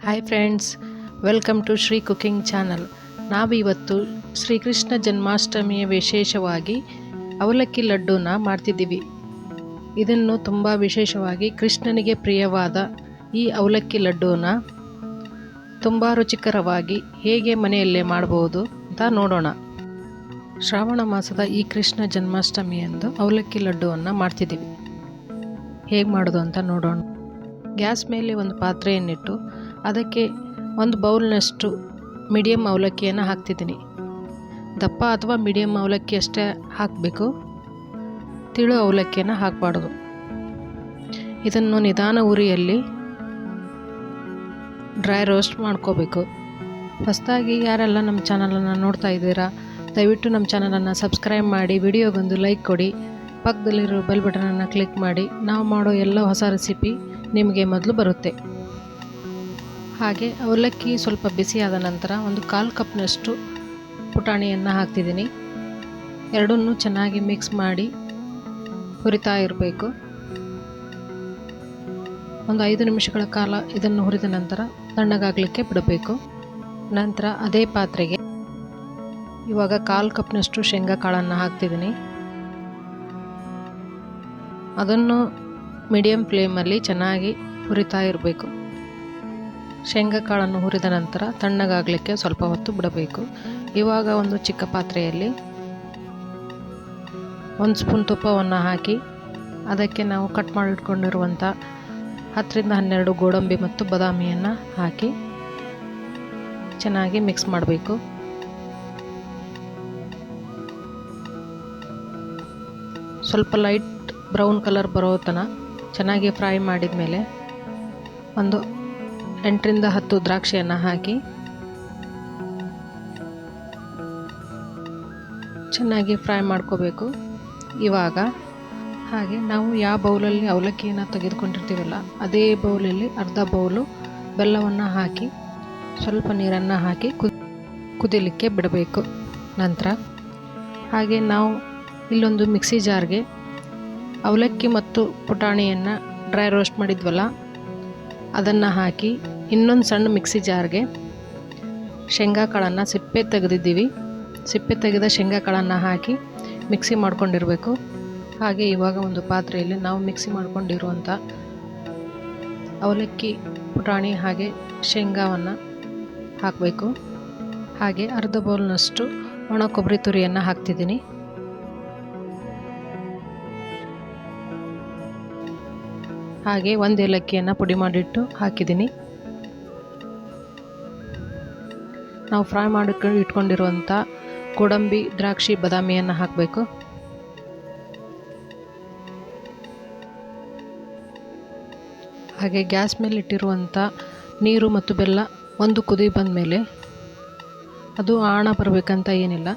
Hi friends, welcome to Shri cooking channel. ನಾವಿವತ್ತು ಶ್ರೀಕೃಷ್ಣ ಜನ್ಮಾಷ್ಟಮಿಯ ವಿಶೇಷವಾಗಿ ಅವಲಕ್ಕಿ ಲಡ್ಡೂನ ಮಾಡ್ತಿದ್ದೀವಿ. ಇದನ್ನು ತುಂಬ ವಿಶೇಷವಾಗಿ ಕೃಷ್ಣನಿಗೆ ಪ್ರಿಯವಾದ ಈ ಅವಲಕ್ಕಿ ಲಡ್ಡೂನ ತುಂಬ ರುಚಿಕರವಾಗಿ ಹೇಗೆ ಮನೆಯಲ್ಲೇ ಮಾಡಬಹುದು ಅಂತ ನೋಡೋಣ. ಶ್ರಾವಣ ಮಾಸದ ಈ ಕೃಷ್ಣ ಜನ್ಮಾಷ್ಟಮಿಯಂದು ಅವಲಕ್ಕಿ ಲಡ್ಡುವನ್ನು ಮಾಡ್ತಿದ್ದೀವಿ. ಹೇಗೆ ಮಾಡೋದು ಅಂತ ನೋಡೋಣ. ಗ್ಯಾಸ್ ಮೇಲೆ ಒಂದು ಪಾತ್ರೆಯನ್ನಿಟ್ಟು ಅದಕ್ಕೆ ಒಂದು ಬೌಲ್ನಷ್ಟು ಮೀಡಿಯಮ್ ಅವಲಕ್ಕಿಯನ್ನು ಹಾಕ್ತಿದ್ದೀನಿ. ದಪ್ಪ ಅಥವಾ ಮೀಡಿಯಮ್ ಅವಲಕ್ಕಿ ಅಷ್ಟೇ ಹಾಕಬೇಕು, ತಿಳು ಅವಲಕ್ಕಿಯನ್ನು ಹಾಕಬಾರ್ದು. ಇದನ್ನು ನಿಧಾನ ಉರಿಯಲ್ಲಿ ಡ್ರೈ ರೋಸ್ಟ್ ಮಾಡ್ಕೋಬೇಕು. ಹೊಸದಾಗಿ ಯಾರೆಲ್ಲ ನಮ್ಮ ಚಾನಲನ್ನು ನೋಡ್ತಾ ಇದ್ದೀರಾ, ದಯವಿಟ್ಟು ನಮ್ಮ ಚಾನಲನ್ನು ಸಬ್ಸ್ಕ್ರೈಬ್ ಮಾಡಿ, ವಿಡಿಯೋಗೊಂದು ಲೈಕ್ ಕೊಡಿ, ಪಕ್ಕದಲ್ಲಿರೋ ಬೆಲ್ ಬಟನನ್ನು ಕ್ಲಿಕ್ ಮಾಡಿ. ನಾವು ಮಾಡೋ ಎಲ್ಲ ಹೊಸ ರೆಸಿಪಿ ನಿಮಗೆ ಮೊದಲು ಬರುತ್ತೆ. ಹಾಗೆ ಅವಲಕ್ಕಿ ಸ್ವಲ್ಪ ಬಿಸಿಯಾದ ನಂತರ ಒಂದು 1/4 ಕಪ್ನಷ್ಟು ಪುಟಾಣಿಯನ್ನು ಹಾಕ್ತಿದ್ದೀನಿ. ಎರಡನ್ನೂ ಚೆನ್ನಾಗಿ ಮಿಕ್ಸ್ ಮಾಡಿ ಹುರಿತಾ ಇರಬೇಕು. ಒಂದು 5 ನಿಮಿಷಗಳ ಕಾಲ ಇದನ್ನು ಹುರಿದ ನಂತರ ತಣ್ಣಗಾಗಲಿಕ್ಕೆ ಬಿಡಬೇಕು. ನಂತರ ಅದೇ ಪಾತ್ರೆಗೆ ಇವಾಗ 1/4 ಕಪ್ನಷ್ಟು ಶೇಂಗಾ ಕಾಳನ್ನು ಹಾಕ್ತಿದ್ದೀನಿ. ಅದನ್ನು ಮೀಡಿಯಮ್ ಫ್ಲೇಮಲ್ಲಿ ಚೆನ್ನಾಗಿ ಹುರಿತಾ ಇರಬೇಕು. ಶೇಂಗಾ ಕಾಳನ್ನು ಹುರಿದ ನಂತರ ತಣ್ಣಗಾಗಲಿಕ್ಕೆ ಸ್ವಲ್ಪ ಹೊತ್ತು ಬಿಡಬೇಕು. ಇವಾಗ ಒಂದು ಚಿಕ್ಕ ಪಾತ್ರೆಯಲ್ಲಿ 1 ಸ್ಪೂನ್ ತುಪ್ಪವನ್ನು ಹಾಕಿ ಅದಕ್ಕೆ ನಾವು ಕಟ್ ಮಾಡಿಟ್ಕೊಂಡಿರುವಂಥ 10 ರಿಂದ 12 ಗೋಡಂಬಿ ಮತ್ತು ಬಾದಾಮಿಯನ್ನು ಹಾಕಿ ಚೆನ್ನಾಗಿ ಮಿಕ್ಸ್ ಮಾಡಬೇಕು. ಸ್ವಲ್ಪ ಲೈಟ್ ಬ್ರೌನ್ ಕಲರ್ ಬರೋ ತನಕ ಚೆನ್ನಾಗಿ ಫ್ರೈ ಮಾಡಿದ ಮೇಲೆ ಒಂದು 8 ರಿಂದ 10 ದ್ರಾಕ್ಷಿಯನ್ನು ಹಾಕಿ ಚೆನ್ನಾಗಿ ಫ್ರೈ ಮಾಡ್ಕೋಬೇಕು. ಇವಾಗ ಹಾಗೆ ನಾವು ಯಾವ ಬೌಲಲ್ಲಿ ಅವಲಕ್ಕಿಯನ್ನು ತೆಗೆದುಕೊಂಡಿರ್ತೀವಲ್ಲ ಅದೇ ಬೌಲಲ್ಲಿ ಅರ್ಧ ಬೌಲು ಬೆಲ್ಲವನ್ನು ಹಾಕಿ ಸ್ವಲ್ಪ ನೀರನ್ನು ಹಾಕಿ ಕುದಿಲಿಕ್ಕೆ ಬಿಡಬೇಕು. ನಂತರ ಹಾಗೆ ನಾವು ಇಲ್ಲೊಂದು ಮಿಕ್ಸಿ ಜಾರ್ಗೆ ಅವಲಕ್ಕಿ ಮತ್ತು ಪುಟಾಣಿಯನ್ನು ಡ್ರೈ ರೋಸ್ಟ್ ಮಾಡಿದ್ವಲ್ಲ ಅದನ್ನು ಹಾಕಿ ಇನ್ನೊಂದು ಸಣ್ಣ ಮಿಕ್ಸಿ ಜಾರ್ಗೆ ಶೇಂಗಾ ಕಾಳನ್ನು ಸಿಪ್ಪೆ ತೆಗೆದಿದ್ದೀವಿ. ಸಿಪ್ಪೆ ತೆಗೆದ ಶೇಂಗಾ ಕಾಳನ್ನು ಹಾಕಿ ಮಿಕ್ಸಿ ಮಾಡ್ಕೊಂಡಿರಬೇಕು. ಹಾಗೆ ಇವಾಗ ಒಂದು ಪಾತ್ರೆಯಲ್ಲಿ ನಾವು ಮಿಕ್ಸಿ ಮಾಡ್ಕೊಂಡಿರುವಂಥ ಅವಲಕ್ಕಿ, ಪುಟಾಣಿ ಹಾಗೆ ಶೇಂಗಾವನ್ನು ಹಾಕಬೇಕು. ಹಾಗೆ ಅರ್ಧ ಬೌಲ್ನಷ್ಟು ಒಣ ಕೊಬ್ಬರಿ ತುರಿಯನ್ನು ಹಾಕ್ತಿದ್ದೀನಿ. ಹಾಗೆ 1 ಏಲಕ್ಕಿಯನ್ನು ಪುಡಿ ಮಾಡಿಟ್ಟು ಹಾಕಿದ್ದೀನಿ. ನಾವು ಫ್ರೈ ಮಾಡಿ ಇಟ್ಕೊಂಡಿರುವಂಥ ಗೋಡಂಬಿ, ದ್ರಾಕ್ಷಿ, ಬಾದಾಮಿಯನ್ನು ಹಾಕಬೇಕು. ಹಾಗೆ ಗ್ಯಾಸ್ ಮೇಲೆ ಇಟ್ಟಿರುವಂಥ ನೀರು ಮತ್ತು ಬೆಲ್ಲ ಒಂದು ಕುದಿ ಬಂದ ಮೇಲೆ, ಅದು ಆಣ ಬರಬೇಕಂತ ಏನಿಲ್ಲ,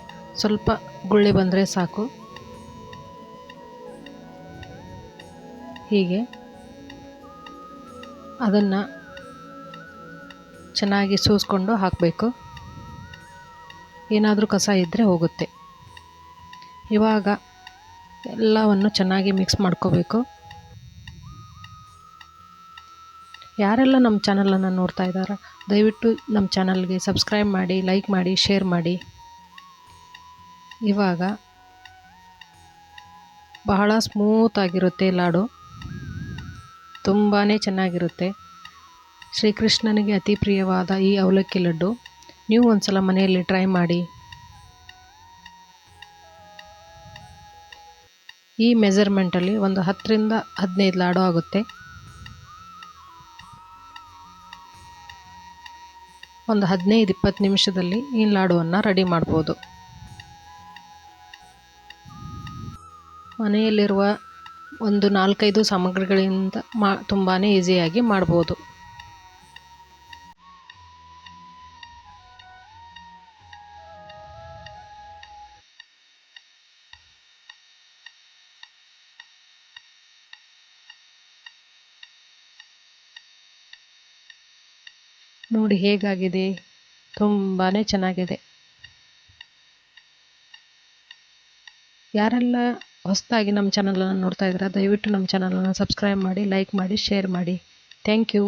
ಸ್ವಲ್ಪ ಗುಳ್ಳೆ ಬಂದರೆ ಸಾಕು. ಹೀಗೆ ಅದನ್ನು ಚೆನ್ನಾಗಿ ಸೋಸ್ಕೊಂಡು ಹಾಕಬೇಕು. ಏನಾದರೂ ಕಸ ಇದ್ದರೆ ಹೋಗುತ್ತೆ. ಇವಾಗ ಎಲ್ಲವನ್ನು ಚೆನ್ನಾಗಿ ಮಿಕ್ಸ್ ಮಾಡ್ಕೋಬೇಕು. ಯಾರೆಲ್ಲ ನಮ್ಮ ಚಾನಲನ್ನು ನೋಡ್ತಾ ಇದ್ದಾರೋ ದಯವಿಟ್ಟು ನಮ್ಮ ಚಾನಲ್ಗೆ ಸಬ್ಸ್ಕ್ರೈಬ್ ಮಾಡಿ, ಲೈಕ್ ಮಾಡಿ, ಶೇರ್ ಮಾಡಿ. ಇವಾಗ ಬಹಳ ಸ್ಮೂತಾಗಿರುತ್ತೆ ಲಾಡು, ತುಂಬಾ ಚೆನ್ನಾಗಿರುತ್ತೆ. ಶ್ರೀಕೃಷ್ಣನಿಗೆ ಅತಿ ಪ್ರಿಯವಾದ ಈ ಅವಲಕ್ಕಿ ಲಡ್ಡು ನೀವು ಒಂದು ಸಲ ಮನೆಯಲ್ಲಿ ಟ್ರೈ ಮಾಡಿ. ಈ ಮೆಜರ್ಮೆಂಟಲ್ಲಿ ಒಂದು 10 ರಿಂದ 15 ಲಾಡು ಆಗುತ್ತೆ. ಒಂದು 15-20 ನಿಮಿಷದಲ್ಲಿ ಈ ಲಾಡುವನ್ನು ರೆಡಿ ಮಾಡ್ಬೋದು. ಮನೆಯಲ್ಲಿರುವ ಒಂದು 4-5 ಸಾಮಗ್ರಿಗಳಿಂದ ತುಂಬಾ ಈಸಿಯಾಗಿ ಮಾಡ್ಬೋದು. ನೋಡಿ ಹೇಗಾಗಿದೆ, ತುಂಬಾ ಚೆನ್ನಾಗಿದೆ. ಯಾರೆಲ್ಲ ಹೊಸದಾಗಿ ನಮ್ಮ ಚಾನಲನ್ನು ನೋಡ್ತಾ ಇದ್ದೀರಾ ದಯವಿಟ್ಟು ನಮ್ಮ ಚಾನಲನ್ನು ಸಬ್ಸ್ಕ್ರೈಬ್ ಮಾಡಿ, ಲೈಕ್ ಮಾಡಿ, ಶೇರ್ ಮಾಡಿ. Thank you.